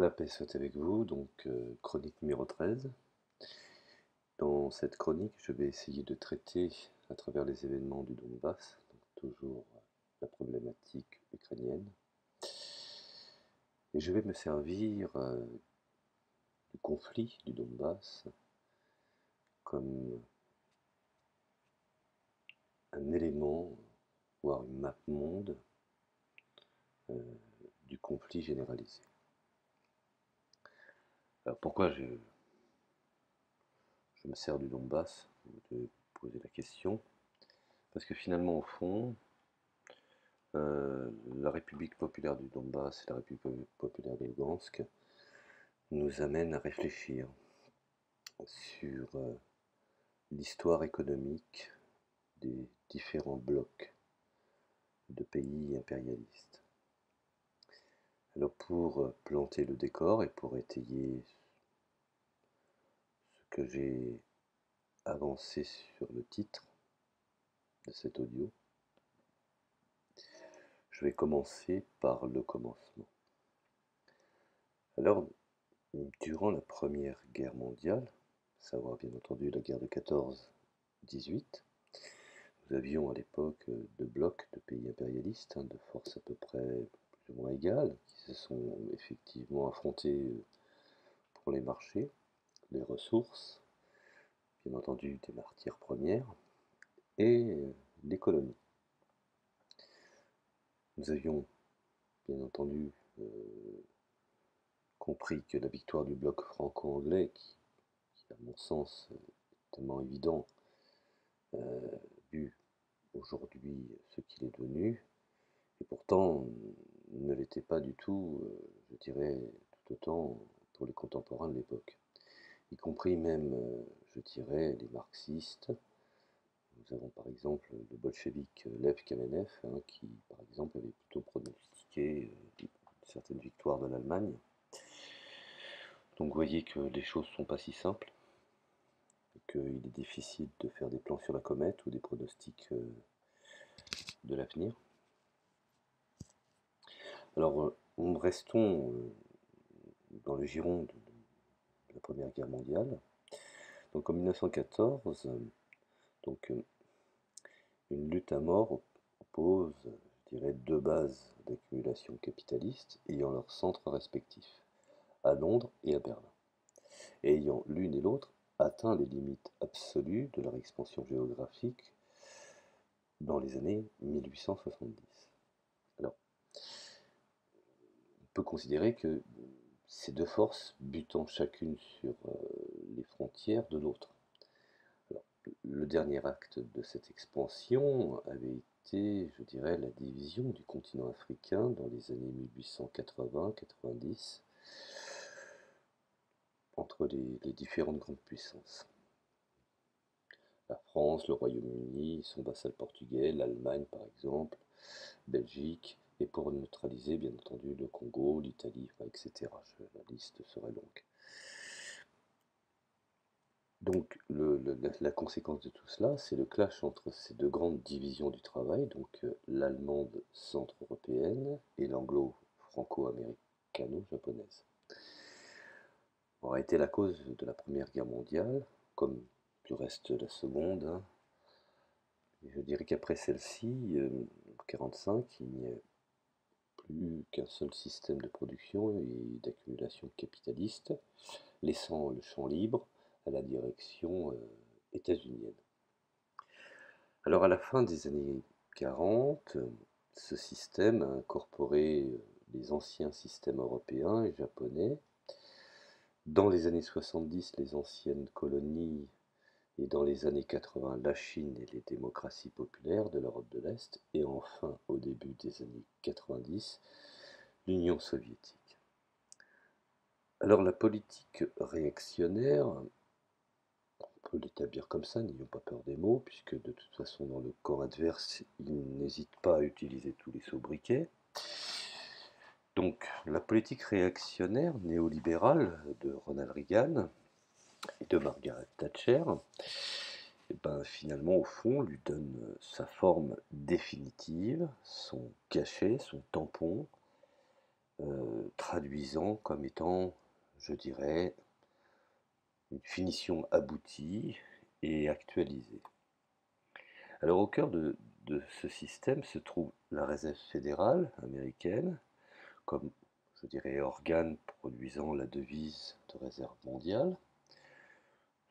La paix soit avec vous, chronique numéro 13. Dans cette chronique, je vais essayer de traiter à travers les événements du Donbass, donc toujours la problématique ukrainienne. Et je vais me servir du conflit du Donbass comme un élément, voire une map monde euh, du conflit généralisé. Alors pourquoi je me sers du Donbass? Vous devez poser la question. Parce que finalement, au fond, la République populaire du Donbass et la République populaire de Lugansk nous amènent à réfléchir sur l'histoire économique des différents blocs de pays impérialistes. Alors pour planter le décor et pour étayer ce que j'ai avancé sur le titre de cet audio, je vais commencer par le commencement. Alors, durant la Première Guerre mondiale, à savoir bien entendu la guerre de 14-18, nous avions à l'époque deux blocs de pays impérialistes, de force à peu près plus ou moins égales, qui se sont effectivement affrontés pour les marchés, les ressources, bien entendu des matières premières, et les colonies. Nous avions bien entendu compris que la victoire du bloc franco-anglais, qui à mon sens est tellement évident, vu aujourd'hui ce qu'il est devenu, et pourtant ne l'était pas du tout, je dirais, tout autant pour les contemporains de l'époque, y compris même, je dirais, les marxistes. Nous avons par exemple le bolchevique Lev Kamenev, qui par exemple avait plutôt pronostiqué une certaine victoire de l'Allemagne. Donc vous voyez que les choses ne sont pas si simples, et qu'il est difficile de faire des plans sur la comète ou des pronostics de l'avenir. Alors restons dans le giron de la Première Guerre mondiale. Donc en 1914, une lutte à mort oppose, je dirais, deux bases d'accumulation capitaliste ayant leurs centres respectifs, à Londres et à Berlin, et ayant l'une et l'autre atteint les limites absolues de leur expansion géographique dans les années 1870. Alors, on peut considérer que ces deux forces butant chacune sur les frontières de l'autre. Le dernier acte de cette expansion avait été, je dirais, la division du continent africain dans les années 1880-90 entre les différentes grandes puissances. La France, le Royaume-Uni, son vassal portugais, l'Allemagne par exemple, Belgique, et pour neutraliser bien entendu le Congo, l'Italie, etc. La liste serait longue. Donc la conséquence de tout cela, c'est le clash entre ces deux grandes divisions du travail, donc l'allemande centre-européenne et l'anglo-franco-américano-japonaise. Aura été la cause de la Première Guerre mondiale, comme du reste de la Seconde. Et je dirais qu'après celle-ci, en 1945, il n'y a plus qu'un seul système de production et d'accumulation capitaliste, laissant le champ libre à la direction états-unienne. Alors à la fin des années 40, ce système a incorporé les anciens systèmes européens et japonais. Dans les années 70, les anciennes colonies et dans les années 80, la Chine et les démocraties populaires de l'Europe de l'Est. Et enfin, au début des années 90, l'Union soviétique. Alors la politique réactionnaire, on peut l'établir comme ça, n'ayons pas peur des mots, puisque de toute façon dans le camp adverse, il n'hésite pas à utiliser tous les sobriquets. Donc la politique réactionnaire néolibérale de Ronald Reagan et de Margaret Thatcher, et finalement au fond lui donne sa forme définitive, son cachet, son tampon, traduisant comme étant, je dirais, une finition aboutie et actualisée. Alors au cœur de ce système se trouve la Réserve fédérale américaine, comme, je dirais, organe produisant la devise de réserve mondiale,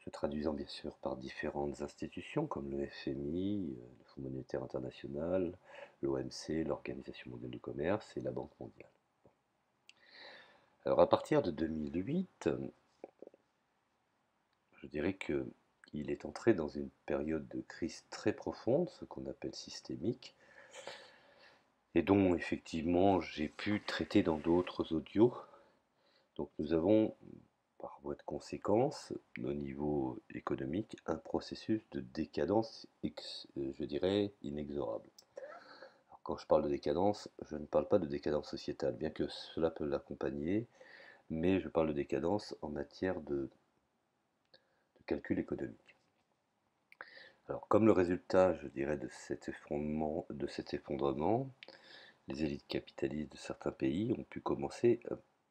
se traduisant bien sûr par différentes institutions comme le FMI, le Fonds monétaire international, l'OMC, l'Organisation mondiale du commerce et la Banque mondiale. Alors à partir de 2008, je dirais qu'il est entré dans une période de crise très profonde, ce qu'on appelle systémique, et dont effectivement j'ai pu traiter dans d'autres audios. Donc nous avons, par voie de conséquence, au niveau économique, un processus de décadence, je dirais, inexorable. Alors, quand je parle de décadence, je ne parle pas de décadence sociétale, bien que cela peut l'accompagner, mais je parle de décadence en matière de calcul économique. Alors, comme le résultat, je dirais, de cet effondrement, les élites capitalistes de certains pays ont pu commencer,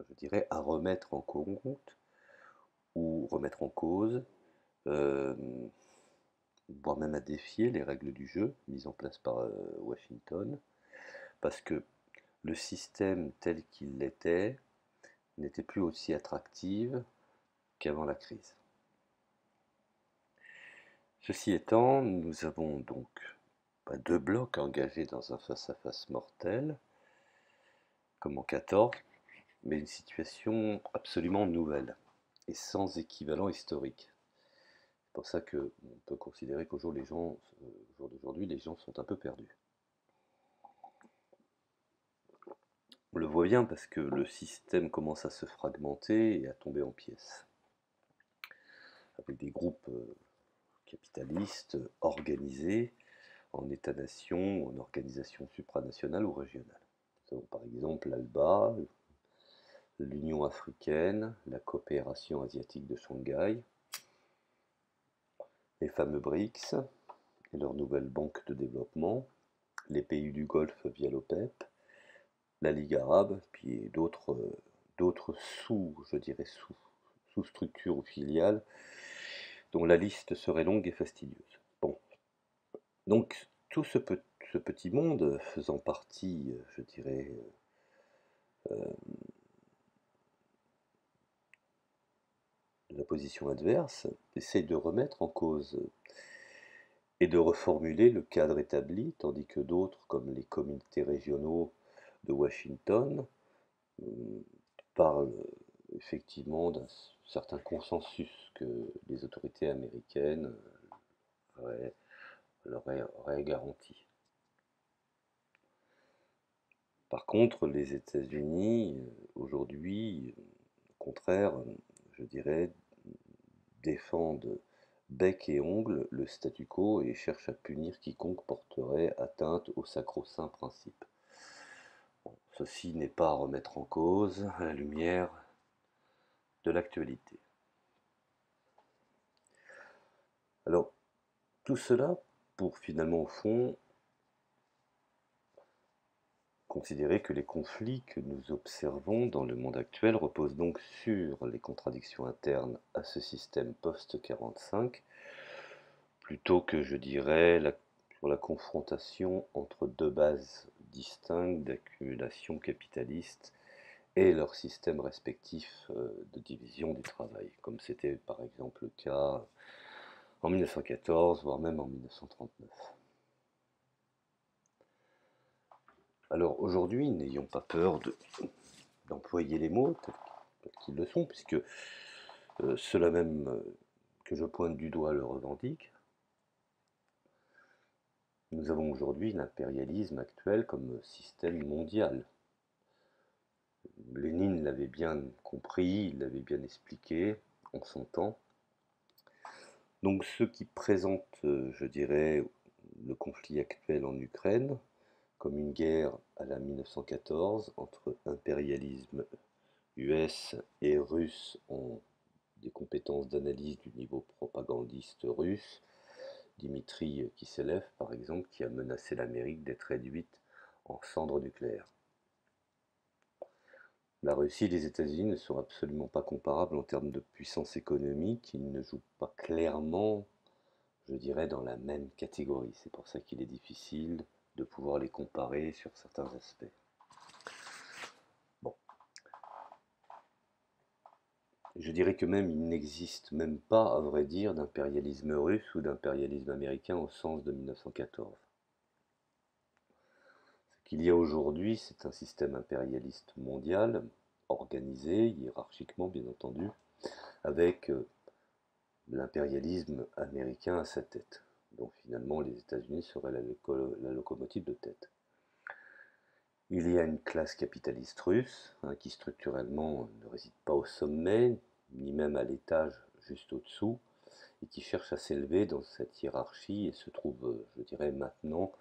je dirais, à remettre en compte ou remettre en cause, euh, voire même à défier les règles du jeu mises en place par Washington, parce que le système tel qu'il l'était n'était plus aussi attractif qu'avant la crise. Ceci étant, nous avons donc deux blocs engagés dans un face-à-face mortel, comme en 14, mais une situation absolument nouvelle et sans équivalent historique. C'est pour ça qu'on peut considérer qu'au jour d'aujourd'hui, les gens sont un peu perdus. On le voit bien parce que le système commence à se fragmenter et à tomber en pièces, avec des groupes capitalistes organisés en États-nations, en organisations supranationales ou régionales. Nous avons par exemple l'ALBA, l'Union africaine, la coopération asiatique de Shanghai, les fameux BRICS et leur nouvelle banque de développement, les pays du Golfe via l'OPEP, la Ligue arabe, puis d'autres je dirais sous-structures ou filiales, dont la liste serait longue et fastidieuse. Bon, donc tout ce petit monde faisant partie, je dirais, de la position adverse, essaye de remettre en cause et de reformuler le cadre établi, tandis que d'autres, comme les comités régionaux de Washington, parlent effectivement d'un certain consensus que les autorités américaines auraient garanti. Par contre, les États-Unis, aujourd'hui, au contraire, je dirais, défendent bec et ongle le statu quo et cherchent à punir quiconque porterait atteinte au sacro-saint principe. Bon, ceci n'est pas à remettre en cause à la lumière de l'actualité. Alors, tout cela pour finalement, au fond, considérer que les conflits que nous observons dans le monde actuel reposent donc sur les contradictions internes à ce système post-45, plutôt que, je dirais, sur la confrontation entre deux bases distinctes d'accumulation capitaliste et leurs systèmes respectifs de division du travail, comme c'était par exemple le cas en 1914, voire même en 1939. Alors aujourd'hui, n'ayons pas peur d'employer les mots tels qu'ils le sont, puisque ceux-là même que je pointe du doigt le revendiquent. Nous avons aujourd'hui l'impérialisme actuel comme système mondial. Lénine l'avait bien compris, il l'avait bien expliqué en son temps. Donc ceux qui présentent, je dirais, le conflit actuel en Ukraine comme une guerre à la 1914 entre impérialisme US et russe ont des compétences d'analyse du niveau propagandiste russe. Dimitri Kiselev, par exemple, qui a menacé l'Amérique d'être réduite en cendres nucléaires. La Russie et les États-Unis ne sont absolument pas comparables en termes de puissance économique. Ils ne jouent pas clairement, je dirais, dans la même catégorie. C'est pour ça qu'il est difficile de pouvoir les comparer sur certains aspects. Bon, je dirais que même il n'existe même pas, à vrai dire, d'impérialisme russe ou d'impérialisme américain au sens de 1914. Ce qu'il y a aujourd'hui, c'est un système impérialiste mondial, organisé, hiérarchiquement bien entendu, avec l'impérialisme américain à sa tête. Donc finalement, les États-Unis seraient la locomotive de tête. Il y a une classe capitaliste russe qui structurellement ne réside pas au sommet, ni même à l'étage juste au-dessous, et qui cherche à s'élever dans cette hiérarchie et se trouve, je dirais maintenant,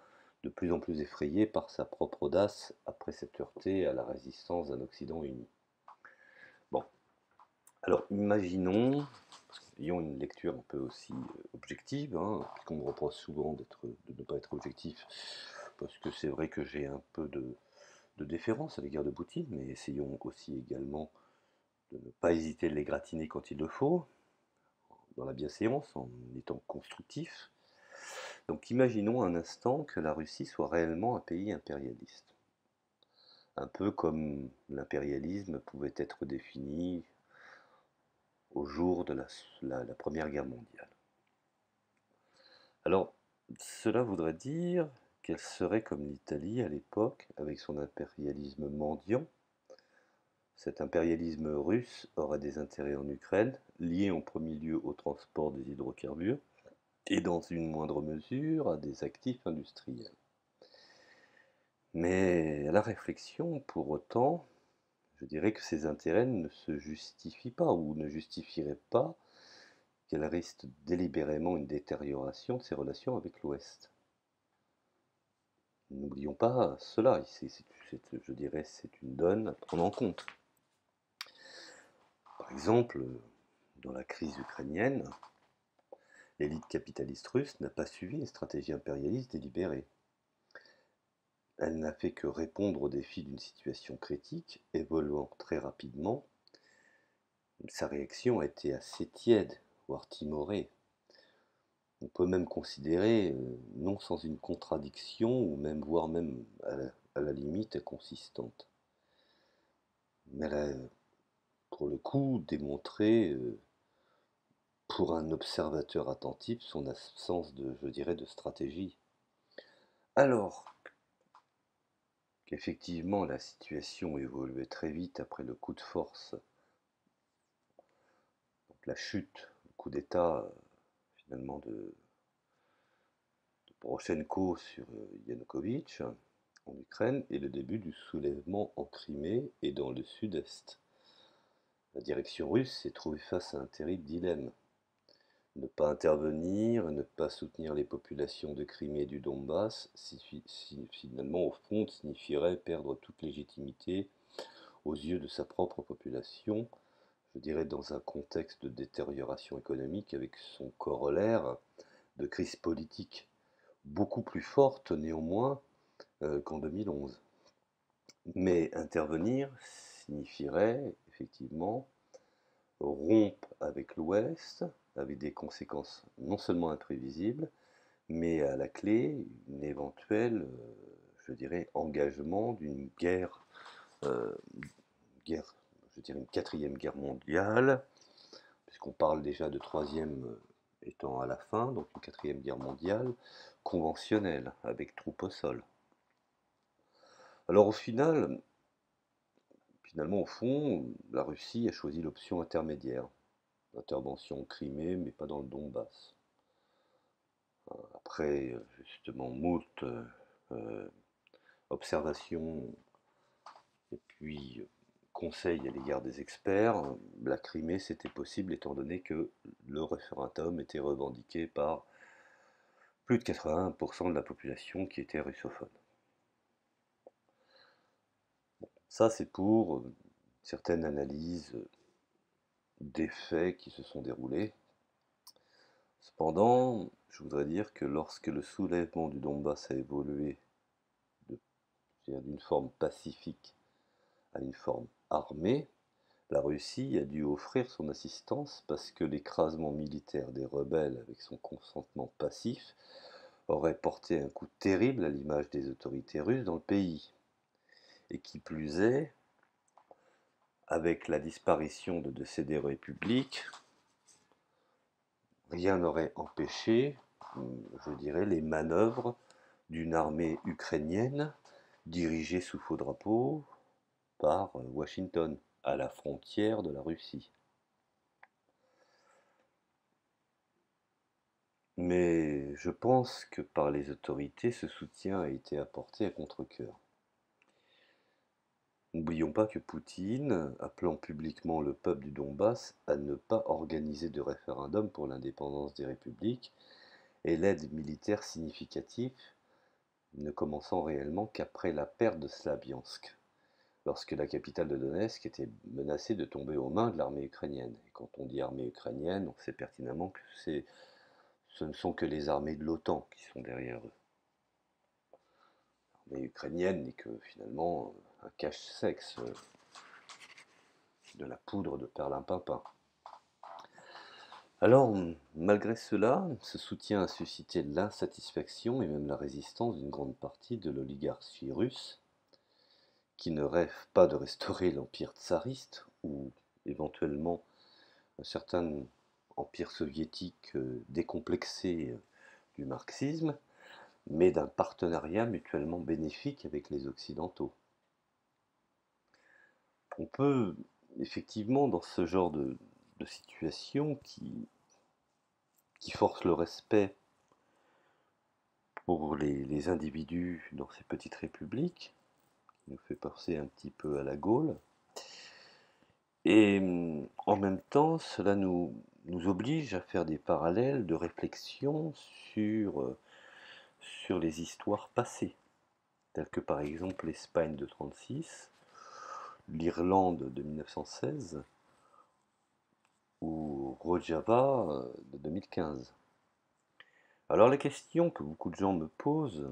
de plus en plus effrayée par sa propre audace après s'être heurtée à la résistance d'un Occident uni. Bon, alors imaginons, ayons une lecture un peu aussi objective, puisqu'on me reproche souvent de ne pas être objectif, parce que c'est vrai que j'ai un peu de déférence à l'égard de Poutine, mais essayons aussi également de ne pas hésiter de les gratiner quand il le faut, dans la bienséance, en étant constructif. Donc imaginons un instant que la Russie soit réellement un pays impérialiste, un peu comme l'impérialisme pouvait être défini au jour de la Première Guerre mondiale. Alors, cela voudrait dire qu'elle serait comme l'Italie à l'époque, avec son impérialisme mendiant. Cet impérialisme russe aurait des intérêts en Ukraine, liés en premier lieu au transport des hydrocarbures, et dans une moindre mesure à des actifs industriels. Mais à la réflexion, pour autant, je dirais que ces intérêts ne se justifient pas ou ne justifieraient pas qu'elle risque délibérément une détérioration de ses relations avec l'Ouest. N'oublions pas cela, je dirais c'est une donne à prendre en compte. Par exemple, dans la crise ukrainienne, l'élite capitaliste russe n'a pas suivi une stratégie impérialiste délibérée. Elle n'a fait que répondre aux défis d'une situation critique, évoluant très rapidement. Sa réaction a été assez tiède, voire timorée. On peut même considérer, non sans une contradiction, ou même voire même à la limite inconsistante. Mais elle a, pour le coup, démontré, pour un observateur attentif, son absence de, je dirais, de stratégie. Alors qu'effectivement la situation évoluait très vite après le coup de force, donc la chute, le coup d'État finalement de Poroshenko sur Yanukovych en Ukraine et le début du soulèvement en Crimée et dans le sud-est. La direction russe s'est trouvée face à un terrible dilemme. Ne pas intervenir, ne pas soutenir les populations de Crimée et du Donbass, finalement au fond signifierait perdre toute légitimité aux yeux de sa propre population, je dirais dans un contexte de détérioration économique avec son corollaire de crise politique beaucoup plus forte néanmoins qu'en 2011. Mais intervenir signifierait effectivement rompre avec l'Ouest, avec des conséquences non seulement imprévisibles, mais à la clé, une éventuelle, je dirais, engagement d'une euh, guerre, je dirais une quatrième guerre mondiale, puisqu'on parle déjà de troisième étant à la fin, donc une quatrième guerre mondiale conventionnelle, avec troupes au sol. Alors finalement, au fond, la Russie a choisi l'option intermédiaire, intervention en Crimée, mais pas dans le Donbass. Après, justement, moult observations et puis conseils à l'égard des experts, la Crimée c'était possible étant donné que le référendum était revendiqué par plus de 80% de la population qui était russophone. Ça c'est pour certaines analyses des faits qui se sont déroulés. Cependant, je voudrais dire que lorsque le soulèvement du Donbass a évolué d'une forme pacifique à une forme armée, la Russie a dû offrir son assistance parce que l'écrasement militaire des rebelles avec son consentement passif aurait porté un coup terrible à l'image des autorités russes dans le pays. Et qui plus est, avec la disparition de ces deux républiques, rien n'aurait empêché, je dirais, les manœuvres d'une armée ukrainienne dirigée sous faux drapeau par Washington, à la frontière de la Russie. Mais je pense que par les autorités, ce soutien a été apporté à contre-cœur. N'oublions pas que Poutine, appelant publiquement le peuple du Donbass à ne pas organiser de référendum pour l'indépendance des républiques, et l'aide militaire significative ne commençant réellement qu'après la perte de Slaviansk, lorsque la capitale de Donetsk était menacée de tomber aux mains de l'armée ukrainienne. Et quand on dit armée ukrainienne, on sait pertinemment que ce ne sont que les armées de l'OTAN qui sont derrière eux. L'armée ukrainienne n'est que finalement un cache-sexe de la poudre de perlimpinpin. Alors, malgré cela, ce soutien a suscité l'insatisfaction et même la résistance d'une grande partie de l'oligarchie russe, qui ne rêve pas de restaurer l'empire tsariste ou éventuellement un certain empire soviétique décomplexé du marxisme, mais d'un partenariat mutuellement bénéfique avec les Occidentaux. On peut effectivement, dans ce genre de situation qui force le respect pour les individus dans ces petites républiques, qui nous fait penser un petit peu à la Gaule, et en même temps, cela nous oblige à faire des parallèles de réflexion sur les histoires passées, telles que par exemple l'Espagne de 1936, l'Irlande de 1916 ou Rojava de 2015. Alors la question que beaucoup de gens me posent,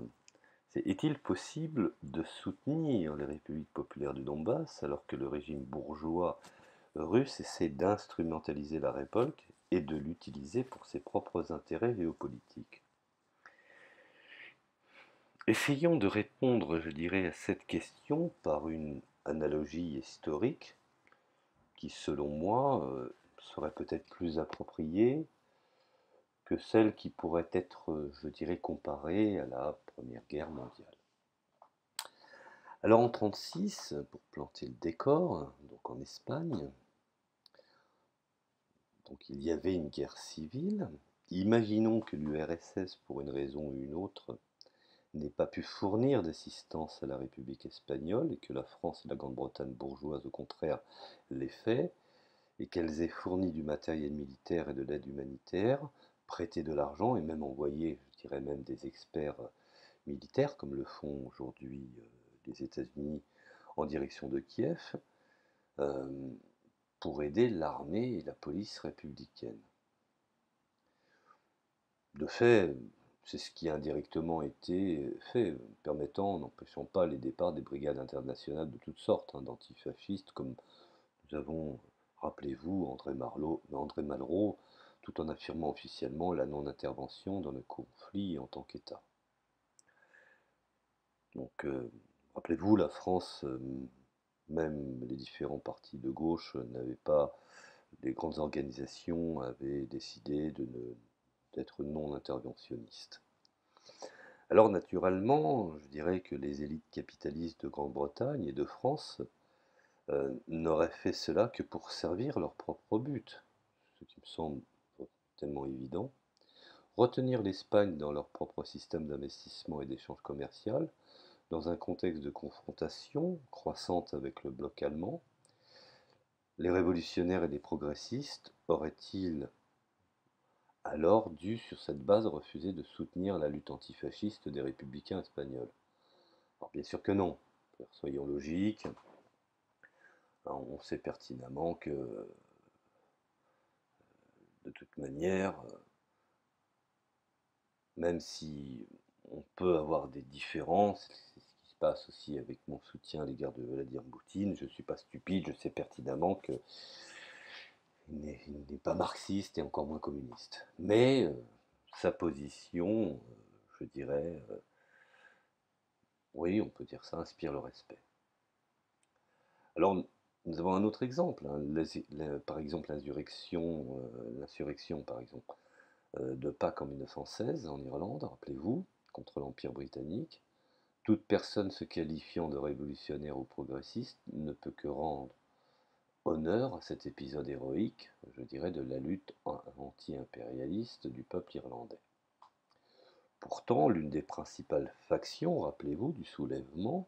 c'est est-il possible de soutenir les républiques populaires du Donbass alors que le régime bourgeois russe essaie d'instrumentaliser la révolte et de l'utiliser pour ses propres intérêts géopolitiques? Essayons de répondre, je dirais, à cette question par une analogie historique qui, selon moi, serait peut-être plus appropriée que celle qui pourrait être, je dirais, comparée à la Première Guerre mondiale. Alors en 1936, pour planter le décor, donc en Espagne, donc il y avait une guerre civile. Imaginons que l'URSS, pour une raison ou une autre, n'ait pas pu fournir d'assistance à la République espagnole et que la France et la Grande-Bretagne bourgeoise, au contraire, l'aient fait, et qu'elles aient fourni du matériel militaire et de l'aide humanitaire, prêté de l'argent et même envoyé, je dirais même des experts militaires, comme le font aujourd'hui les États-Unis en direction de Kiev, euh, pour aider l'armée et la police républicaine. De fait, c'est ce qui a indirectement été fait, n'empêchant pas les départs des brigades internationales de toutes sortes, d'antifascistes, comme nous avons, rappelez-vous, André Malraux, tout en affirmant officiellement la non-intervention dans le conflit en tant qu'État. Donc, rappelez-vous, la France, même les différents partis de gauche n'avaient pas, les grandes organisations avaient décidé d'être non interventionnistes. Alors naturellement, je dirais que les élites capitalistes de Grande-Bretagne et de France n'auraient fait cela que pour servir leur propre but, ce qui me semble tellement évident. Retenir l'Espagne dans leur propre système d'investissement et d'échange commercial, dans un contexte de confrontation croissante avec le bloc allemand, les révolutionnaires et les progressistes auraient-ils alors dû, sur cette base, refuser de soutenir la lutte antifasciste des républicains espagnols? Alors bien sûr que non. Soyons logiques, on sait pertinemment que de toute manière, même si on peut avoir des différences, c'est ce qui se pas associé avec mon soutien à l'égard de Vladimir Poutine. Je ne suis pas stupide, je sais pertinemment qu'il n'est pas marxiste et encore moins communiste. Mais sa position, je dirais, oui, on peut dire ça, inspire le respect. Alors, nous avons un autre exemple, hein, par exemple l'insurrection par exemple, de Pâques en 1916 en Irlande, rappelez-vous, contre l'Empire britannique. Toute personne se qualifiant de révolutionnaire ou progressiste ne peut que rendre honneur à cet épisode héroïque, je dirais, de la lutte anti-impérialiste du peuple irlandais. Pourtant, l'une des principales factions, rappelez-vous, du soulèvement,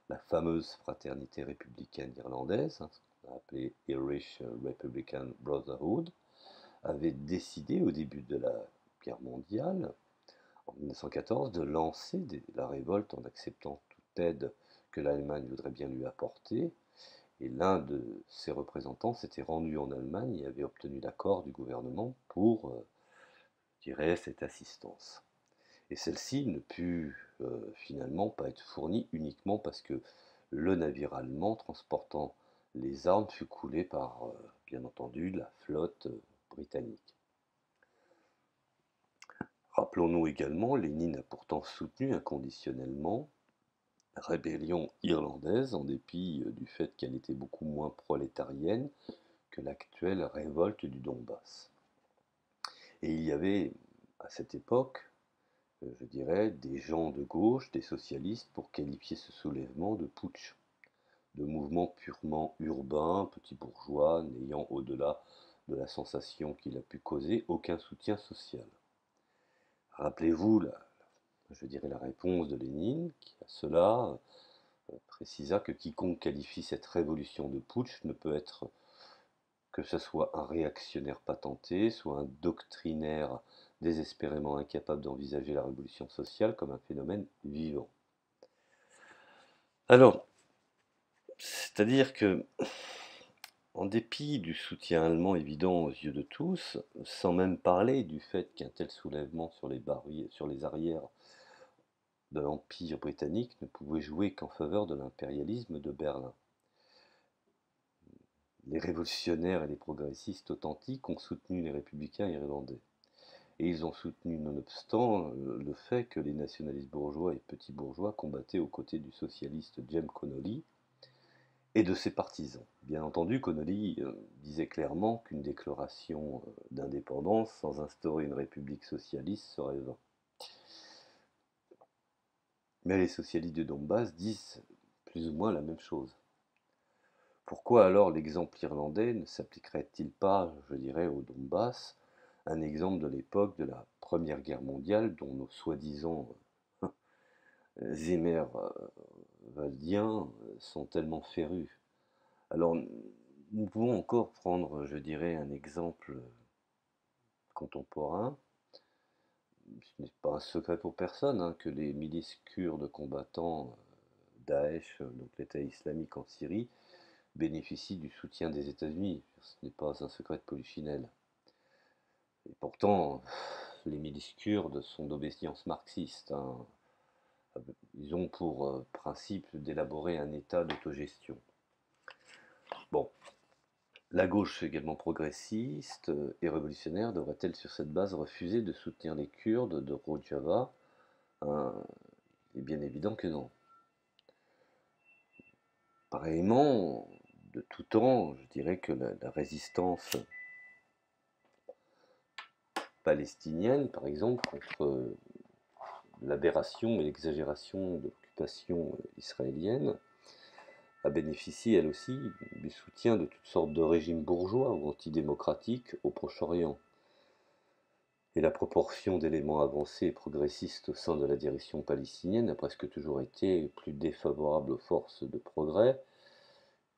la fameuse fraternité républicaine irlandaise, ce qu'on a appelé Irish Republican Brotherhood, avait décidé au début de la guerre mondiale, en 1914, de lancer la révolte en acceptant toute aide que l'Allemagne voudrait bien lui apporter. Et l'un de ses représentants s'était rendu en Allemagne et avait obtenu l'accord du gouvernement pour, je dirais, cette assistance. Et celle-ci ne put finalement pas être fournie uniquement parce que le navire allemand transportant les armes fut coulé par, bien entendu, la flotte britannique. Rappelons-nous également, Lénine a pourtant soutenu inconditionnellement la rébellion irlandaise en dépit du fait qu'elle était beaucoup moins prolétarienne que l'actuelle révolte du Donbass. Et il y avait à cette époque, je dirais, des gens de gauche, des socialistes, pour qualifier ce soulèvement de putsch, de mouvement purement urbain, petit bourgeois, n'ayant au-delà de la sensation qu'il a pu causer aucun soutien social. Rappelez-vous, je dirais, la réponse de Lénine, qui à cela précisa que quiconque qualifie cette révolution de putsch ne peut être que ce soit un réactionnaire patenté, soit un doctrinaire désespérément incapable d'envisager la révolution sociale comme un phénomène vivant. Alors, c'est-à-dire que, en dépit du soutien allemand évident aux yeux de tous, sans même parler du fait qu'un tel soulèvement sur les arrières de l'Empire britannique ne pouvait jouer qu'en faveur de l'impérialisme de Berlin. Les révolutionnaires et les progressistes authentiques ont soutenu les républicains irlandais. Et ils ont soutenu nonobstant le fait que les nationalistes bourgeois et petits bourgeois combattaient aux côtés du socialiste James Connolly et de ses partisans. Bien entendu, Connolly disait clairement qu'une déclaration d'indépendance sans instaurer une république socialiste serait vain. Mais les socialistes de Donbass disent plus ou moins la même chose. Pourquoi alors l'exemple irlandais ne s'appliquerait-il pas, je dirais, au Donbass, un exemple de l'époque de la Première Guerre mondiale dont nos soi-disant Zimmerwaldiens sont tellement férus? Alors, nous pouvons encore prendre, je dirais, un exemple contemporain. Ce n'est pas un secret pour personne hein, que les milices kurdes combattant Daesh, donc l'État islamique en Syrie, bénéficient du soutien des États-Unis. Ce n'est pas un secret de polichinelle. Et pourtant, les milices kurdes sont d'obédience marxiste. Hein. Ils ont pour principe d'élaborer un État d'autogestion. Bon, la gauche également progressiste et révolutionnaire devrait-elle sur cette base refuser de soutenir les Kurdes de Rojava? Il est bien évident que non. Pareillement, de tout temps, je dirais que la résistance palestinienne, par exemple, contre l'aberration et l'exagération de l'occupation israélienne, a bénéficié elle aussi du soutien de toutes sortes de régimes bourgeois ou antidémocratiques au Proche-Orient. Et la proportion d'éléments avancés et progressistes au sein de la direction palestinienne a presque toujours été plus défavorable aux forces de progrès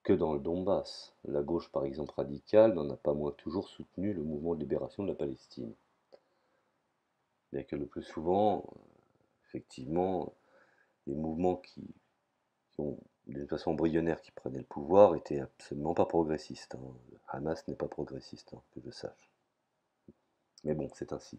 que dans le Donbass. La gauche, par exemple radicale, n'en a pas moins toujours soutenu le mouvement de libération de la Palestine. Bien que le plus souvent, effectivement, les mouvements qui ont, d'une façon embryonnaire, qui prenaient le pouvoir étaient absolument pas progressistes. Hein. Hamas n'est pas progressiste, hein, que je sache. Mais bon, c'est ainsi.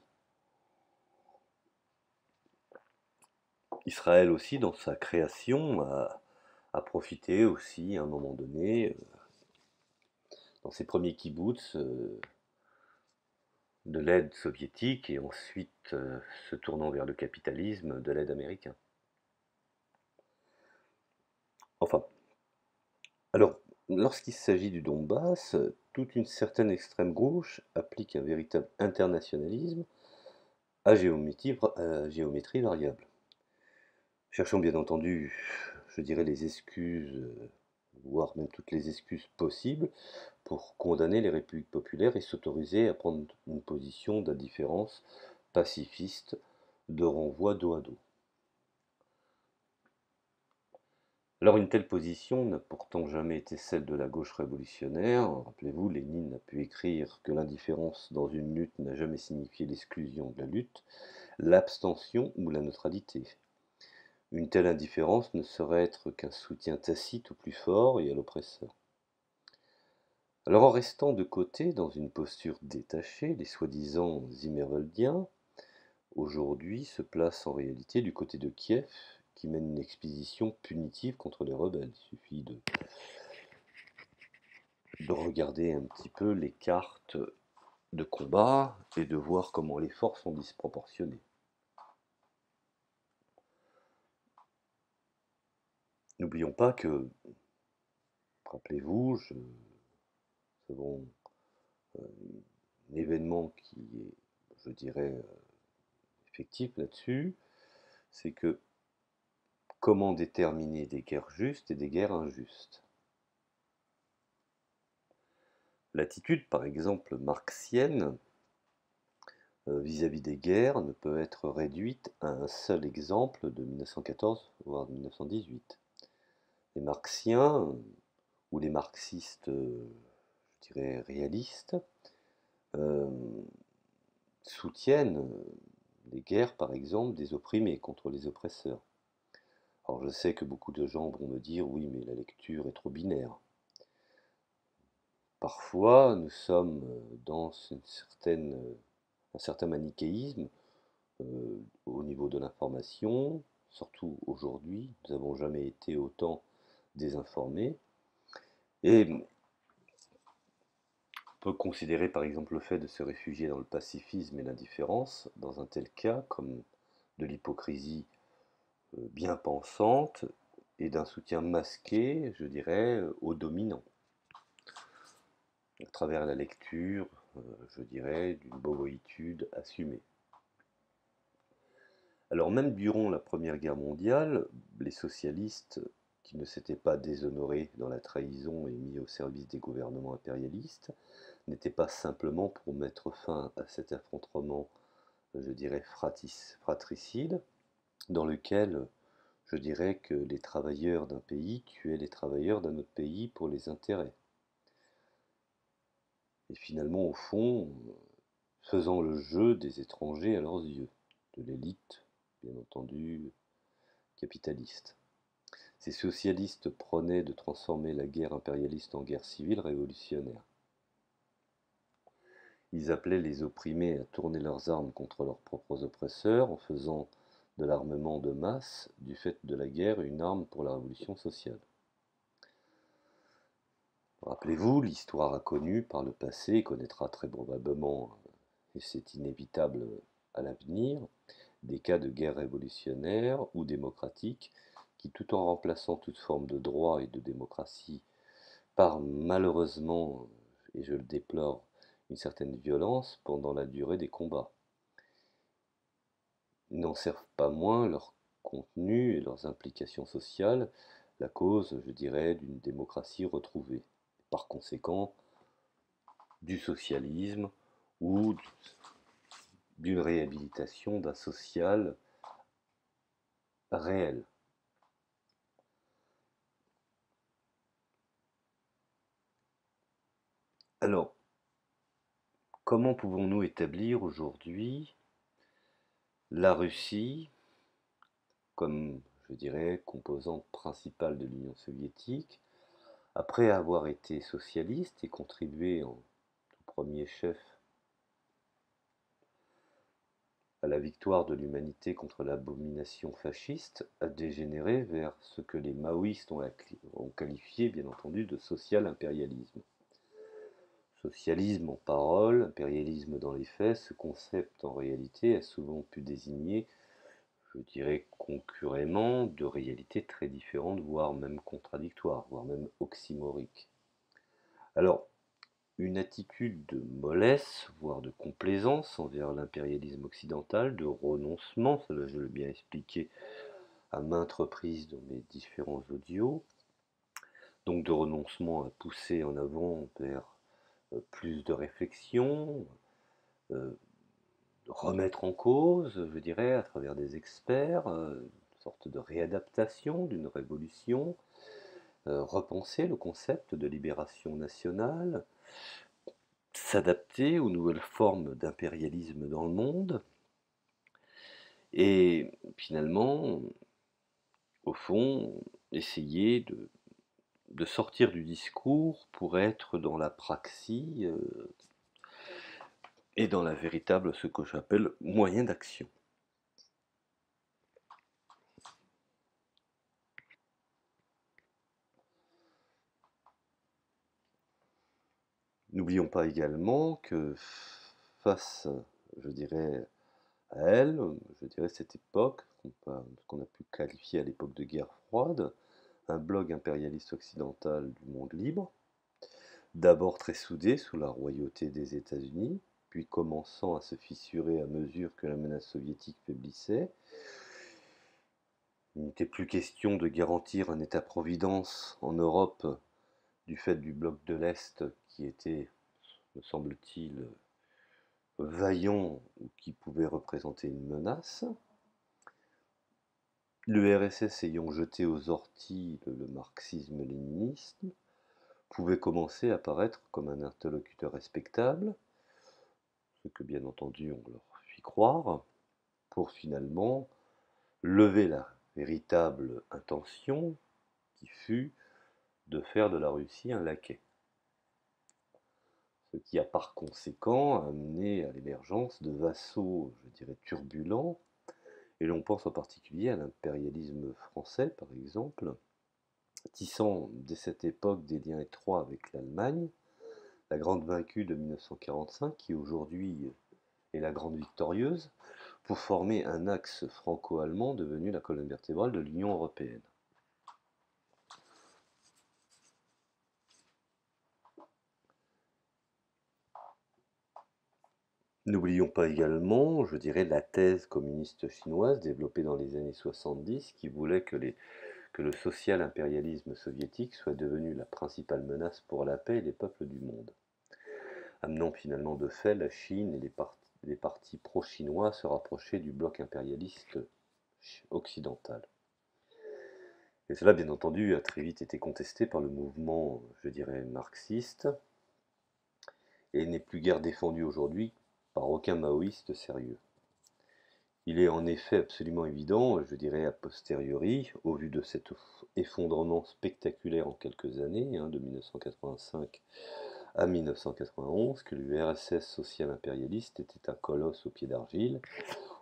Israël aussi, dans sa création, a profité aussi, à un moment donné, dans ses premiers kibboutz, de l'aide soviétique et ensuite, se tournant vers le capitalisme, de l'aide américaine. Enfin, alors, lorsqu'il s'agit du Donbass, toute une certaine extrême gauche applique un véritable internationalisme à géométrie variable. Cherchons bien entendu, je dirais, les excuses, voire même toutes les excuses possibles, pour condamner les républiques populaires et s'autoriser à prendre une position d'indifférence pacifiste de renvoi dos à dos. Alors une telle position n'a pourtant jamais été celle de la gauche révolutionnaire. Rappelez-vous, Lénine a pu écrire que l'indifférence dans une lutte n'a jamais signifié l'exclusion de la lutte, l'abstention ou la neutralité. Une telle indifférence ne saurait être qu'un soutien tacite au plus fort et à l'oppresseur. Alors en restant de côté dans une posture détachée, les soi-disant zimmerwaldiens, aujourd'hui se placent en réalité du côté de Kiev, qui mène une expédition punitive contre les rebelles. Il suffit de regarder un petit peu les cartes de combat et de voir comment les forces sont disproportionnées. N'oublions pas que, rappelez-vous, nous avons un événement qui est, je dirais, effectif là-dessus, c'est que comment déterminer des guerres justes et des guerres injustes. L'attitude, par exemple, marxienne vis-à-vis des guerres ne peut être réduite à un seul exemple de 1914 voire de 1918. Les marxiens, ou les marxistes, je dirais, réalistes, euh, soutiennent les guerres, par exemple, des opprimés contre les oppresseurs. Alors je sais que beaucoup de gens vont me dire, oui, mais la lecture est trop binaire. Parfois, nous sommes dans un certain manichéisme au niveau de l'information, surtout aujourd'hui, nous n'avons jamais été autant désinformés. Et on peut considérer par exemple le fait de se réfugier dans le pacifisme et l'indifférence, dans un tel cas, comme de l'hypocrisie bien pensante et d'un soutien masqué, je dirais, aux dominants, à travers la lecture, je dirais, d'une boboïtude assumée. Alors même durant la Première Guerre mondiale, les socialistes, qui ne s'étaient pas déshonorés dans la trahison et mis au service des gouvernements impérialistes, n'étaient pas simplement pour mettre fin à cet affrontement, je dirais, fratricide, dans lequel je dirais que les travailleurs d'un pays tuaient les travailleurs d'un autre pays pour les intérêts. Et finalement, au fond, faisant le jeu des étrangers à leurs yeux, de l'élite, bien entendu, capitaliste. Ces socialistes prônaient de transformer la guerre impérialiste en guerre civile révolutionnaire. Ils appelaient les opprimés à tourner leurs armes contre leurs propres oppresseurs en faisant de l'armement de masse, du fait de la guerre, une arme pour la révolution sociale. Rappelez-vous, l'histoire a connu par le passé et connaîtra très probablement, et c'est inévitable à l'avenir, des cas de guerre révolutionnaire ou démocratique qui, tout en remplaçant toute forme de droit et de démocratie par malheureusement, et je le déplore, une certaine violence pendant la durée des combats. Ils n'en servent pas moins leur contenu et leurs implications sociales la cause, je dirais, d'une démocratie retrouvée. Par conséquent, du socialisme ou d'une réhabilitation d'un social réel. Alors, comment pouvons-nous établir aujourd'hui la Russie comme, je dirais, composante principale de l'Union soviétique, après avoir été socialiste et contribué en tout premier chef à la victoire de l'humanité contre l'abomination fasciste, a dégénéré vers ce que les maoïstes ont qualifié, bien entendu, de social impérialisme. Socialisme en parole, impérialisme dans les faits, ce concept en réalité a souvent pu désigner, je dirais concurrément, de réalités très différentes, voire même contradictoires, voire même oxymoriques. Alors, une attitude de mollesse, voire de complaisance envers l'impérialisme occidental, de renoncement, cela je l'ai bien expliqué à maintes reprises dans mes différents audios, donc de renoncement à pousser en avant vers plus de réflexion, euh, remettre en cause, je dirais, à travers des experts, une sorte de réadaptation d'une révolution, repenser le concept de libération nationale, s'adapter aux nouvelles formes d'impérialisme dans le monde, et finalement, au fond, essayer de sortir du discours pour être dans la praxis et dans la véritable, ce que j'appelle, moyen d'action. N'oublions pas également que face, je dirais, à elle, je dirais cette époque, qu'on a pu qualifier à l'époque de guerre froide, un bloc impérialiste occidental du monde libre, d'abord très soudé sous la royauté des États-Unis, puis commençant à se fissurer à mesure que la menace soviétique faiblissait. Il n'était plus question de garantir un État-providence en Europe du fait du bloc de l'Est qui était, me semble-t-il, vaillant ou qui pouvait représenter une menace. L'URSS ayant jeté aux orties le marxisme-léninisme, pouvait commencer à apparaître comme un interlocuteur respectable, ce que bien entendu on leur fit croire, pour finalement lever la véritable intention qui fut de faire de la Russie un laquais. Ce qui a par conséquent amené à l'émergence de vassaux, je dirais, turbulents, et l'on pense en particulier à l'impérialisme français, par exemple, tissant dès cette époque des liens étroits avec l'Allemagne, la grande vaincue de 1945, qui aujourd'hui est la grande victorieuse, pour former un axe franco-allemand devenu la colonne vertébrale de l'Union européenne. N'oublions pas également, je dirais, la thèse communiste chinoise développée dans les années 70 qui voulait que le social-impérialisme soviétique soit devenu la principale menace pour la paix et les peuples du monde, amenant finalement de fait la Chine et les partis pro-chinois à se rapprocher du bloc impérialiste occidental. Et cela, bien entendu, a très vite été contesté par le mouvement, je dirais, marxiste, et n'est plus guère défendu aujourd'hui par aucun maoïste sérieux. Il est en effet absolument évident, je dirais a posteriori, au vu de cet effondrement spectaculaire en quelques années, de 1985 à 1991, que l'URSS social-impérialiste était un colosse au pied d'argile,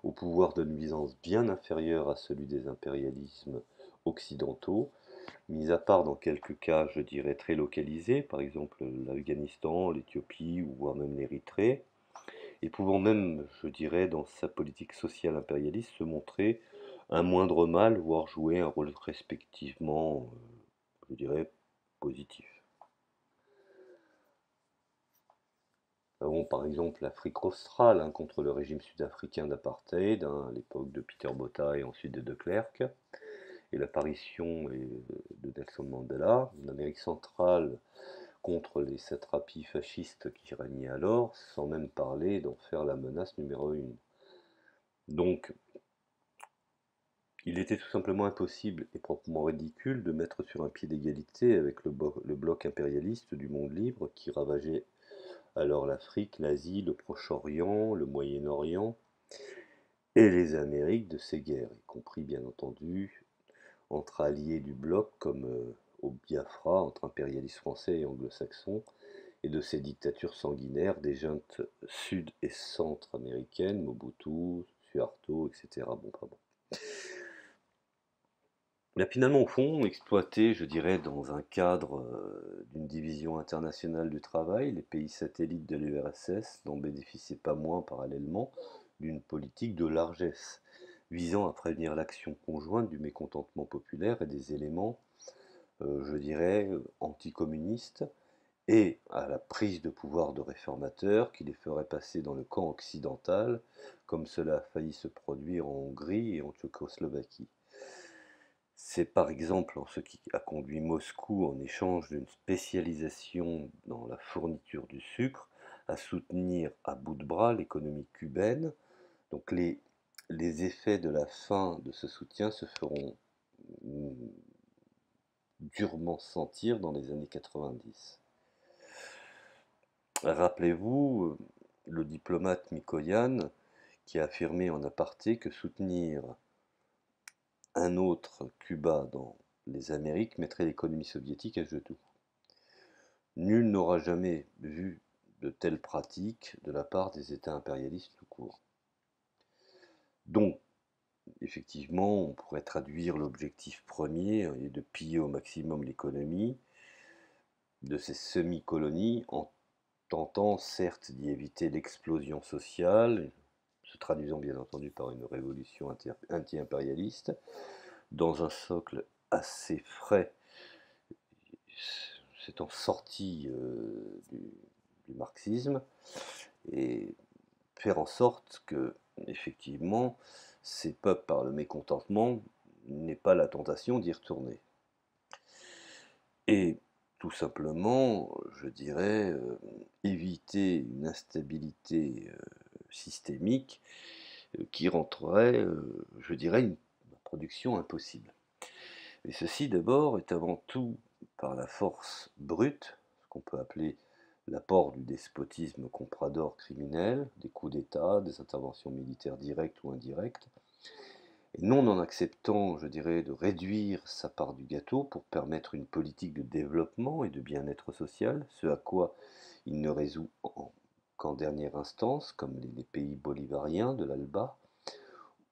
au pouvoir de nuisance bien inférieur à celui des impérialismes occidentaux, mis à part dans quelques cas, je dirais, très localisés, par exemple l'Afghanistan, l'Éthiopie ou voire même l'Érythrée, et pouvant même, je dirais, dans sa politique sociale impérialiste, se montrer un moindre mal, voire jouer un rôle respectivement, je dirais, positif. Nous avons par exemple l'Afrique australe contre le régime sud-africain d'apartheid, à l'époque de Peter Botha et ensuite de Klerk, et l'apparition de Nelson Mandela, l'Amérique centrale contre les satrapies fascistes qui régnaient alors, sans même parler d'en faire la menace numéro une. Donc, il était tout simplement impossible et proprement ridicule de mettre sur un pied d'égalité avec le bloc impérialiste du monde libre qui ravageait alors l'Afrique, l'Asie, le Proche-Orient, le Moyen-Orient et les Amériques de ces guerres, y compris bien entendu entre alliés du bloc comme au Biafra, entre impérialistes français et anglo-saxons, et de ces dictatures sanguinaires des juntes sud- et centre-américaines, Mobutu, M. Artaud, etc. Bon, pas bon. Mais finalement, au fond, exploité, je dirais, dans un cadre d'une division internationale du travail, les pays satellites de l'URSS n'en bénéficiaient pas moins parallèlement d'une politique de largesse, visant à prévenir l'action conjointe du mécontentement populaire et des éléments, je dirais, anticommunistes, et à la prise de pouvoir de réformateurs qui les feraient passer dans le camp occidental, comme cela a failli se produire en Hongrie et en Tchécoslovaquie. C'est par exemple en ce qui a conduit Moscou, en échange d'une spécialisation dans la fourniture du sucre, à soutenir à bout de bras l'économie cubaine. Donc les effets de la fin de ce soutien se feront durement sentir dans les années 90. Rappelez-vous le diplomate Mikoyan qui a affirmé en aparté que soutenir un autre Cuba dans les Amériques mettrait l'économie soviétique à genoux. Nul n'aura jamais vu de telles pratiques de la part des États impérialistes tout court. Donc, effectivement, on pourrait traduire l'objectif premier et de piller au maximum l'économie de ces semi-colonies en tentant certes d'y éviter l'explosion sociale, se traduisant bien entendu par une révolution anti-impérialiste, dans un socle assez frais, s'étant sorti du marxisme, et faire en sorte que, effectivement, ces peuples, par le mécontentement, n'aient pas la tentation d'y retourner. Et tout simplement, je dirais, éviter une instabilité systémique qui rendrait, je dirais, une production impossible. Et ceci d'abord est avant tout par la force brute, ce qu'on peut appeler l'apport du despotisme comprador criminel, des coups d'État, des interventions militaires directes ou indirectes, et non en acceptant, je dirais, de réduire sa part du gâteau pour permettre une politique de développement et de bien-être social, ce à quoi il ne résout qu'en dernière instance, comme les pays bolivariens de l'ALBA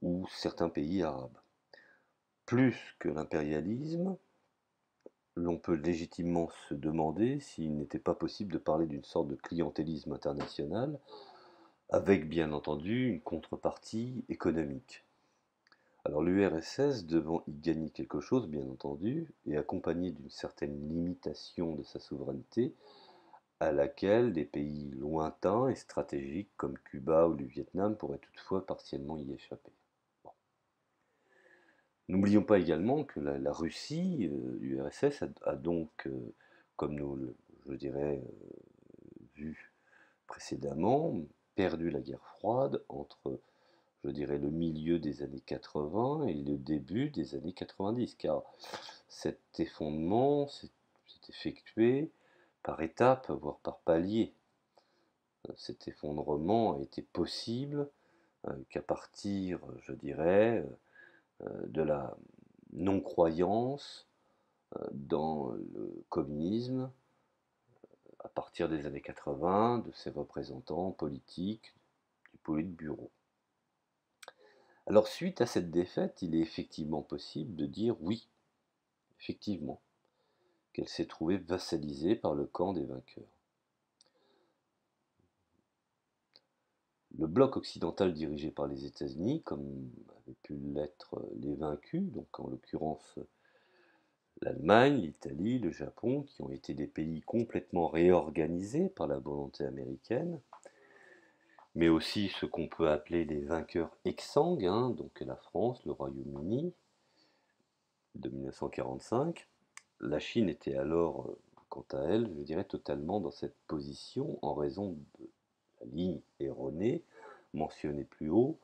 ou certains pays arabes. Plus que l'impérialisme, l'on peut légitimement se demander s'il n'était pas possible de parler d'une sorte de clientélisme international, avec bien entendu une contrepartie économique. Alors l'URSS, devant y gagner quelque chose, bien entendu, et accompagné d'une certaine limitation de sa souveraineté, à laquelle des pays lointains et stratégiques comme Cuba ou le Vietnam pourraient toutefois partiellement y échapper. Bon. N'oublions pas également que la Russie, l'URSS, a donc, comme je dirais, vu précédemment, perdu la guerre froide entre, je dirais, le milieu des années 80 et le début des années 90, car cet effondrement s'est effectué par étapes, voire par paliers. Cet effondrement a été possible qu'à partir, je dirais, de la non-croyance dans le communisme, à partir des années 80, de ses représentants politiques, du Politburo. Alors suite à cette défaite, il est effectivement possible de dire oui, effectivement, qu'elle s'est trouvée vassalisée par le camp des vainqueurs. Le bloc occidental dirigé par les États-Unis, comme avaient pu l'être les vaincus, donc en l'occurrence l'Allemagne, l'Italie, le Japon, qui ont été des pays complètement réorganisés par la volonté américaine, mais aussi ce qu'on peut appeler les vainqueurs exsangues, donc la France, le Royaume-Uni, de 1945. La Chine était alors, quant à elle, je dirais totalement dans cette position en raison de la ligne erronée mentionnée plus haut,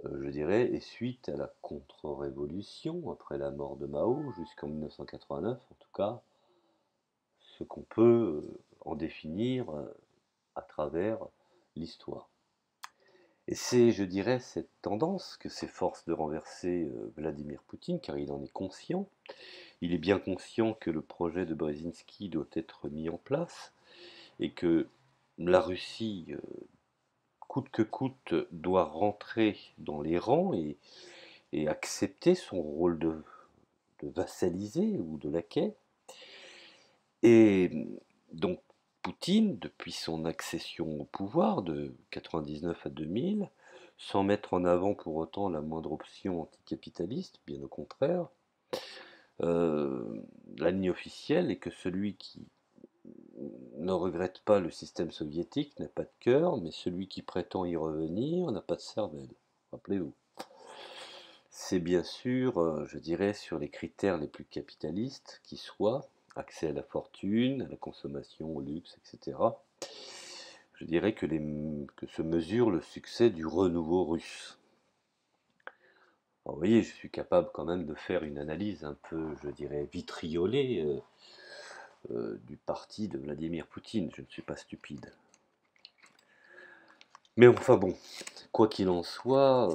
je dirais, et suite à la contre-révolution après la mort de Mao jusqu'en 1989, en tout cas, ce qu'on peut en définir à travers l'histoire. Et c'est, je dirais, cette tendance que s'efforce de renverser Vladimir Poutine, car il en est conscient. Il est bien conscient que le projet de Brzezinski doit être mis en place et que la Russie coûte que coûte, doit rentrer dans les rangs et accepter son rôle de vassalisé ou de laquais. Et donc Poutine, depuis son accession au pouvoir de 99 à 2000, sans mettre en avant pour autant la moindre option anticapitaliste, bien au contraire, la ligne officielle est que celui qui ne regrette pas le système soviétique n'a pas de cœur, mais celui qui prétend y revenir n'a pas de cervelle. Rappelez-vous. C'est bien sûr, je dirais, sur les critères les plus capitalistes qui soient, accès à la fortune, à la consommation, au luxe, etc. Je dirais que se mesure le succès du renouveau russe. Alors, vous voyez, je suis capable quand même de faire une analyse un peu, je dirais, vitriolée du parti de Vladimir Poutine. Je ne suis pas stupide. Mais enfin bon, quoi qu'il en soit,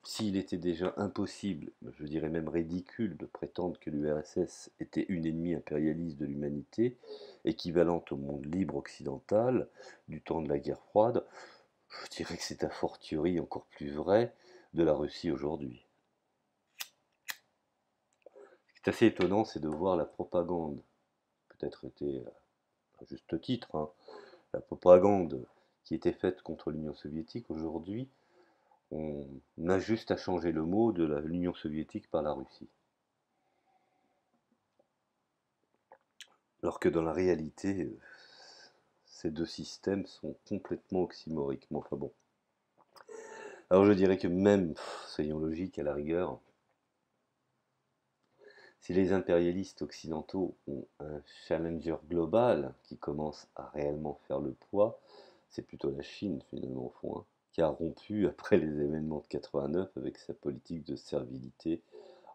s'il était déjà impossible, je dirais même ridicule, de prétendre que l'URSS était une ennemie impérialiste de l'humanité, équivalente au monde libre occidental du temps de la guerre froide, je dirais que c'est a fortiori encore plus vrai de la Russie aujourd'hui. Ce qui est assez étonnant, c'est de voir la propagande, peut-être été à juste titre, hein, la propagande qui était faite contre l'Union soviétique aujourd'hui. On a juste à changer le mot de l'Union soviétique par la Russie. Alors que dans la réalité, ces deux systèmes sont complètement oxymoriques. Mais enfin bon. Alors je dirais que même, soyons logiques à la rigueur, si les impérialistes occidentaux ont un challenger global qui commence à réellement faire le poids, c'est plutôt la Chine finalement au fond, hein, qui a rompu après les événements de 89 avec sa politique de servilité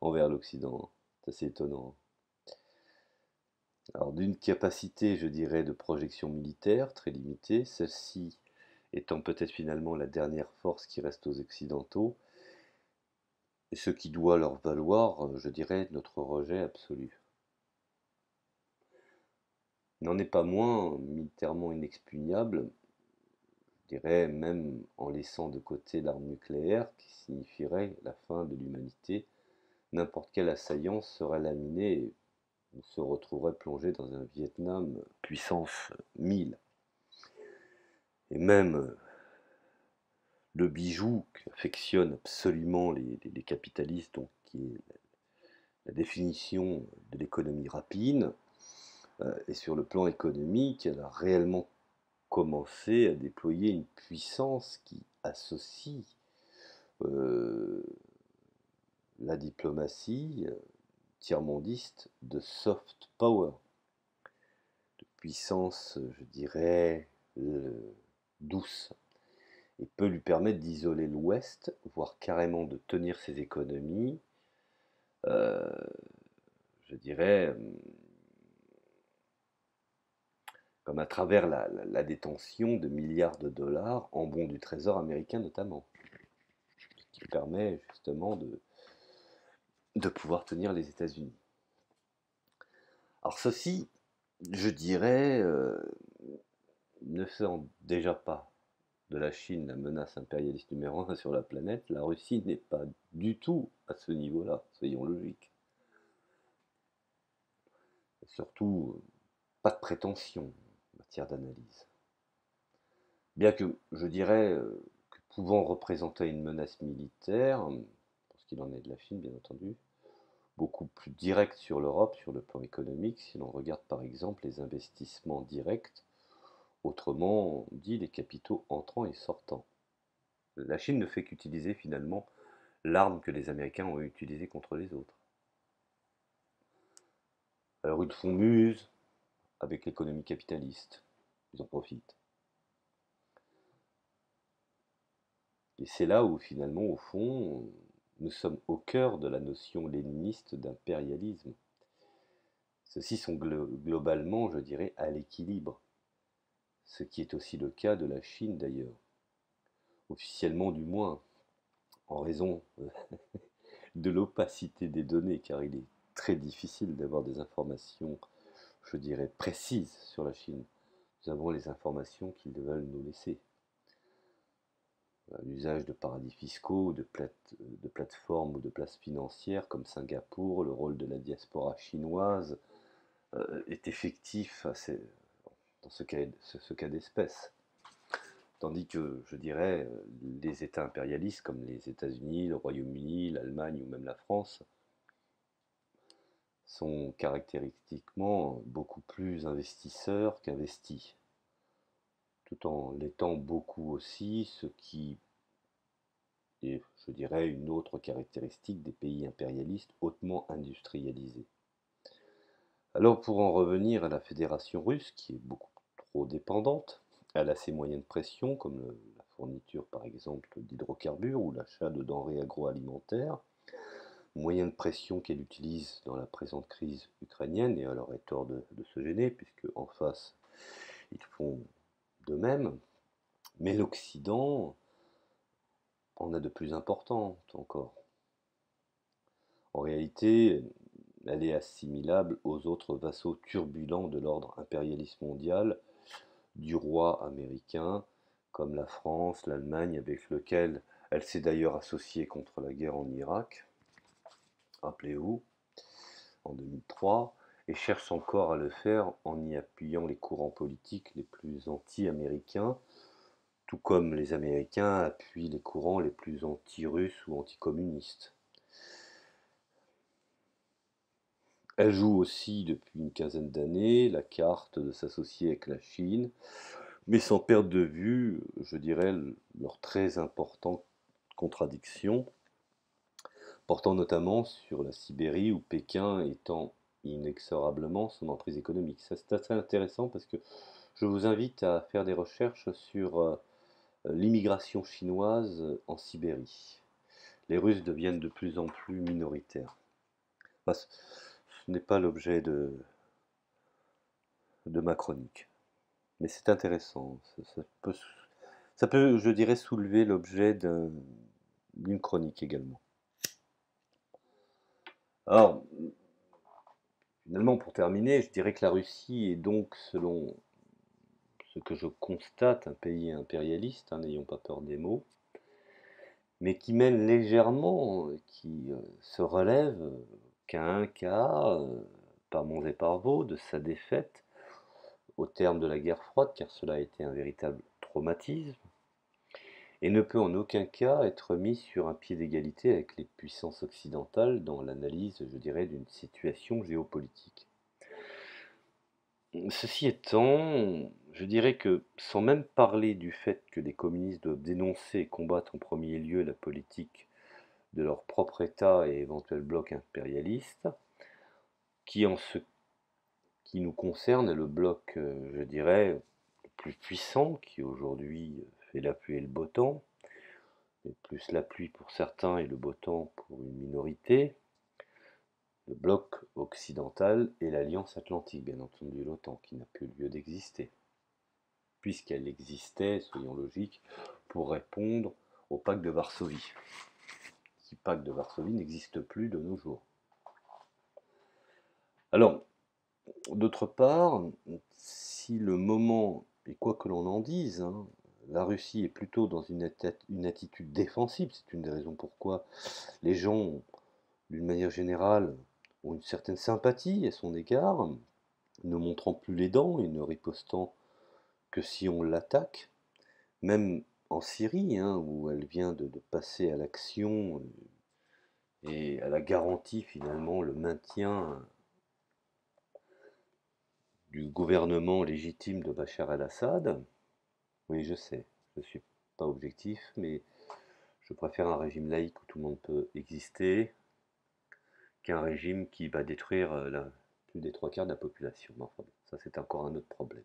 envers l'Occident. C'est assez étonnant. Alors d'une capacité, je dirais, de projection militaire très limitée, celle-ci étant peut-être finalement la dernière force qui reste aux Occidentaux, et ce qui doit leur valoir, je dirais, notre rejet absolu. N'en est pas moins militairement inexpugnable, je dirais même en laissant de côté l'arme nucléaire, qui signifierait la fin de l'humanité, n'importe quel assaillant serait laminé et on se retrouverait plongé dans un Vietnam puissance 1000. Et même le bijou qu'affectionnent absolument les capitalistes, donc qui est la définition de l'économie rapine, et sur le plan économique, elle a réellement commencé à déployer une puissance qui associe euh, la diplomatie tiers-mondiste de soft power, de puissance, je dirais, douce, et peut lui permettre d'isoler l'Ouest, voire carrément de tenir ses économies, euh, je dirais, comme à travers la détention de milliards de dollars en bons du Trésor américain notamment, ce qui permet justement de pouvoir tenir les États-Unis. Alors ceci, je dirais, ne faisant déjà pas de la Chine la menace impérialiste numéro un sur la planète, la Russie n'est pas du tout à ce niveau-là, soyons logiques. Et surtout, pas de prétention en matière d'analyse. Bien que je dirais que pouvant représenter une menace militaire, pour ce qu'il en est de la Chine bien entendu, beaucoup plus directe sur l'Europe sur le plan économique, si l'on regarde par exemple les investissements directs, autrement dit les capitaux entrants et sortants. La Chine ne fait qu'utiliser finalement l'arme que les Américains ont utilisée contre les autres. Alors ils font muse avec l'économie capitaliste, ils en profitent. Et c'est là où finalement, au fond, nous sommes au cœur de la notion léniniste d'impérialisme. Ceux-ci sont globalement, je dirais, à l'équilibre, ce qui est aussi le cas de la Chine d'ailleurs, officiellement du moins, en raison de l'opacité des données, car il est très difficile d'avoir des informations, je dirais, précises sur la Chine. Nous avons les informations qu'ils veulent nous laisser. l'usage de paradis fiscaux, de plateformes ou de places financières comme Singapour, le rôle de la diaspora chinoise est effectif dans ce cas d'espèce. Tandis que, je dirais, les États impérialistes comme les États-Unis, le Royaume-Uni, l'Allemagne ou même la France sont caractéristiquement beaucoup plus investisseurs qu'investis, tout en l'étant beaucoup aussi, ce qui est, je dirais, une autre caractéristique des pays impérialistes hautement industrialisés. Alors pour en revenir à la Fédération russe, qui est beaucoup trop dépendante, elle a ses moyens de pression, comme la fourniture par exemple d'hydrocarbures ou l'achat de denrées agroalimentaires, moyens de pression qu'elle utilise dans la présente crise ukrainienne, et elle aurait tort de se gêner, puisque en face, ils font de même, mais l'Occident en a de plus importantes encore. En réalité, elle est assimilable aux autres vassaux turbulents de l'ordre impérialiste mondial, du roi américain, comme la France, l'Allemagne, avec lequel elle s'est d'ailleurs associée contre la guerre en Irak, rappelez-vous, en 2003, et cherche encore à le faire en y appuyant les courants politiques les plus anti-américains, tout comme les Américains appuient les courants les plus anti-russes ou anticommunistes. Elle joue aussi depuis une quinzaine d'années la carte de s'associer avec la Chine, mais sans perdre de vue, je dirais, leurs très importantes contradictions, portant notamment sur la Sibérie où Pékin étend inexorablement son emprise économique. Ça, c'est assez intéressant parce que je vous invite à faire des recherches sur l'immigration chinoise en Sibérie. Les Russes deviennent de plus en plus minoritaires. Enfin, ce n'est pas l'objet de ma chronique. Mais c'est intéressant. Ça peut, je dirais, soulever l'objet d'une chronique également. Alors, finalement, pour terminer, je dirais que la Russie est donc, selon ce que je constate, un pays impérialiste, hein, n'ayons pas peur des mots, mais qui mène légèrement, qui se relève qu'à un cas, par Mons et par Vaux, de sa défaite au terme de la guerre froide, car cela a été un véritable traumatisme, et ne peut en aucun cas être mis sur un pied d'égalité avec les puissances occidentales dans l'analyse, je dirais, d'une situation géopolitique. Ceci étant, je dirais que sans même parler du fait que les communistes doivent dénoncer et combattre en premier lieu la politique de leur propre État et éventuel bloc impérialiste, qui en ce qui nous concerne est le bloc, je dirais, le plus puissant, qui aujourd'hui fait la pluie et le beau temps, et plus la pluie pour certains et le beau temps pour une minorité, le bloc occidental et l'Alliance Atlantique, bien entendu l'OTAN, qui n'a plus lieu d'exister, puisqu'elle existait, soyons logiques, pour répondre au pacte de Varsovie, qui pacte de Varsovie n'existe plus de nos jours. Alors, d'autre part, si le moment, et quoi que l'on en dise, hein, la Russie est plutôt dans une attitude défensive, c'est une des raisons pourquoi les gens, d'une manière générale, ont une certaine sympathie à son égard, ne montrant plus les dents et ne ripostant que si on l'attaque, même en Syrie, hein, où elle vient de passer à l'action et elle a garanti finalement le maintien du gouvernement légitime de Bachar el-Assad. Oui, je sais, je ne suis pas objectif, mais je préfère un régime laïque où tout le monde peut exister qu'un régime qui va détruire plus des trois quarts de la population. Mais enfin, ça c'est encore un autre problème.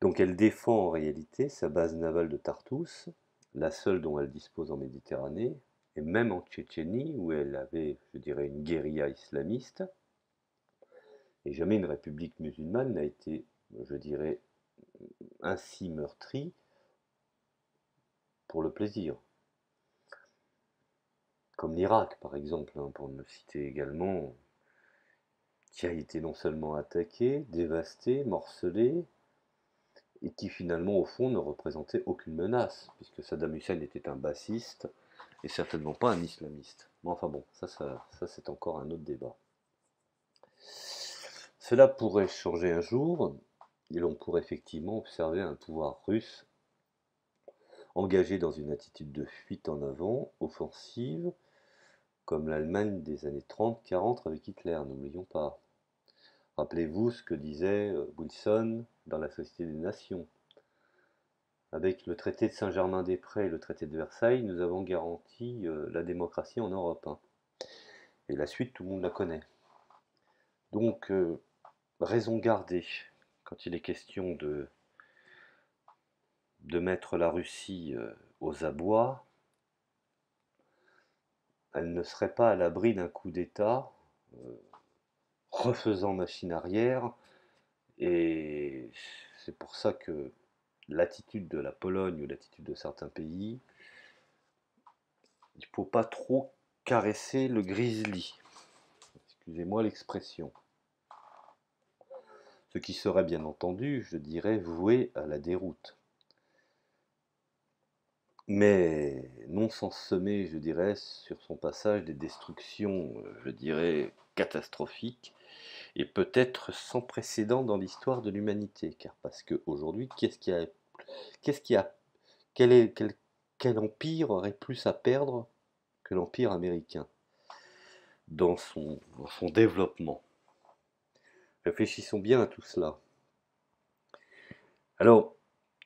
Donc elle défend en réalité sa base navale de Tartous, la seule dont elle dispose en Méditerranée, et même en Tchétchénie, où elle avait, je dirais, une guérilla islamiste, et jamais une république musulmane n'a été, je dirais, ainsi meurtrie pour le plaisir. Comme l'Irak, par exemple, hein, pour ne citer également, qui a été non seulement attaqué, dévasté, morcelé, et qui finalement, au fond, ne représentait aucune menace, puisque Saddam Hussein était un bassiste et certainement pas un islamiste. Mais enfin bon, ça c'est encore un autre débat. Cela pourrait changer un jour, et l'on pourrait effectivement observer un pouvoir russe engagé dans une attitude de fuite en avant, offensive, comme l'Allemagne des années 30-40 avec Hitler, n'oublions pas. Rappelez-vous ce que disait Wilson dans la Société des Nations. Avec le traité de Saint-Germain-des-Prés et le traité de Versailles, nous avons garanti la démocratie en Europe, hein. Et la suite, tout le monde la connaît. Donc, raison gardée quand il est question de mettre la Russie aux abois. Elle ne serait pas à l'abri d'un coup d'État refaisant machine arrière. Et c'est pour ça que l'attitude de la Pologne ou l'attitude de certains pays, il ne faut pas trop caresser le grizzly. Excusez-moi l'expression. Ce qui serait bien entendu, je dirais, voué à la déroute. Mais non sans semer, je dirais, sur son passage des destructions, je dirais, catastrophiques, et peut-être sans précédent dans l'histoire de l'humanité. Car parce qu'aujourd'hui, qu'est-ce qui a, quel empire aurait plus à perdre que l'empire américain dans son développement? Réfléchissons bien à tout cela. Alors,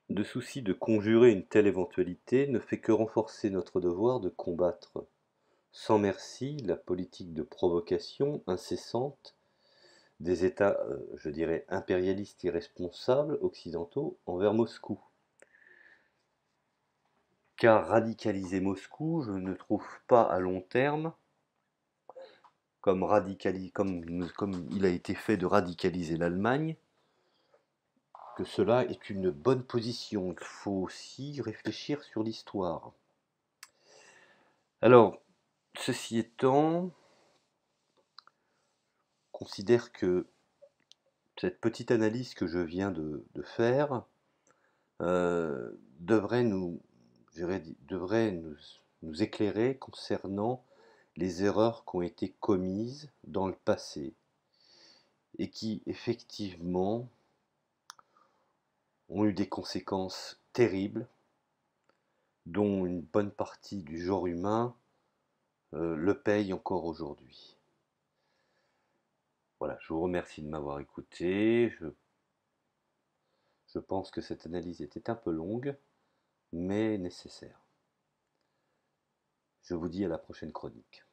le souci de conjurer une telle éventualité ne fait que renforcer notre devoir de combattre sans merci la politique de provocation incessante des États, je dirais, impérialistes irresponsables occidentaux envers Moscou. Car radicaliser Moscou, je ne trouve pas à long terme, comme il a été fait de radicaliser l'Allemagne, que cela est une bonne position. Il faut aussi réfléchir sur l'histoire. Alors, ceci étant, je considère que cette petite analyse que je viens de faire devrait nous éclairer concernant les erreurs qui ont été commises dans le passé et qui effectivement ont eu des conséquences terribles dont une bonne partie du genre humain le paye encore aujourd'hui. Voilà, je vous remercie de m'avoir écouté. Je pense que cette analyse était un peu longue, mais nécessaire. Je vous dis à la prochaine chronique.